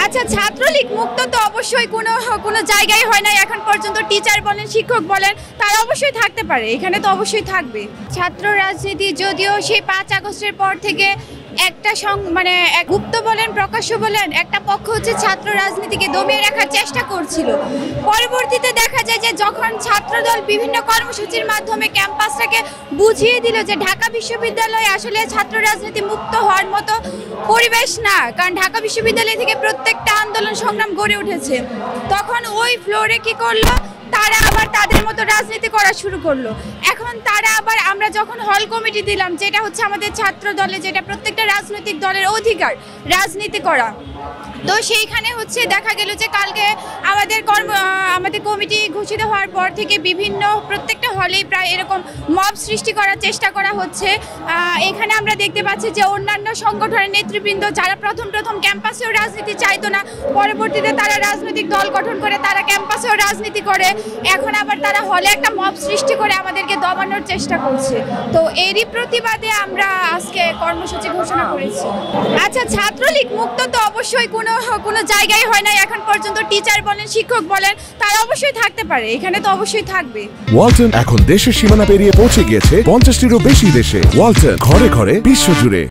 আচ্ছা, ছাত্রলীগ মুক্ত তো অবশ্যই কোনো জায়গায় হয় না এখন পর্যন্ত। টিচার বলেন, শিক্ষক বলেন, তারা অবশ্যই থাকতে পারে, এখানে তো অবশ্যই থাকবে। ছাত্র রাজনীতি যদিও সেই 5 আগস্টের পর থেকে একটা মানে গুপ্ত বলেন প্রকাশ্য বলেন একটা পক্ষ হচ্ছে ছাত্র রাজনীতিকে দমিয়ে রাখার চেষ্টা করছিল। পরবর্তীতে দেখা যায় যে যখন ছাত্রদল বিভিন্ন কর্মসূচির মাধ্যমে ক্যাম্পাসটাকে বুঝিয়ে দিল যে ঢাকা বিশ্ববিদ্যালয় আসলে ছাত্র রাজনীতি মুক্ত হওয়ার মতো পরিবেশ না, কারণ ঢাকা বিশ্ববিদ্যালয় থেকে প্রত্যেকটা আন্দোলন সংগ্রাম গড়ে উঠেছে, তখন ওই ফ্লোরে কি করলো, তারা আবার তাদের মতো রাজনীতি করা শুরু করলো। এখন তারা আবার আমরা যখন হল কমিটি দিলাম, যেটা হচ্ছে আমাদের ছাত্র দলে, যেটা প্রত্যেকটা রাজনৈতিক দলের অধিকার রাজনীতি করা, তো সেইখানে হচ্ছে দেখা গেল যে কালকে আমাদের কমিটি ঘোষিত হওয়ার পর থেকে প্রত্যেকটা হলেই প্রায় এরকম মব সৃষ্টি করার চেষ্টা করা হচ্ছে। এখানে আমরা দেখতে পাচ্ছি যে অন্যান্য সংগঠনের নেতৃবৃন্দ যারা প্রথম ক্যাম্পাসেও রাজনীতি চাইতো না, পরবর্তীতে তারা রাজনৈতিক দল গঠন করে তারা ক্যাম্পাসেও রাজনীতি করে, এখন আবার তারা হলে একটা মব সৃষ্টি করে আমাদেরকে দমানোর চেষ্টা করছে। তো এরই প্রতিবাদে আমরা আজকে কর্মসূচি ঘোষণা করেছি। আচ্ছা, ছাত্রলীগ মুক্ত তো অবশ্যই কোনো জায়গায় হয় না এখন পর্যন্ত। টিচার বলেন, শিক্ষক বলেন, তারা অবশ্যই থাকতে পারে, এখানে তো অবশ্যই থাকবে। ওয়ালটন এখন দেশের সীমানা পেরিয়ে পৌঁছে গিয়েছে 50টিরও বেশি দেশে। ওয়ালটন, ঘরে ঘরে বিশ্বজুড়ে।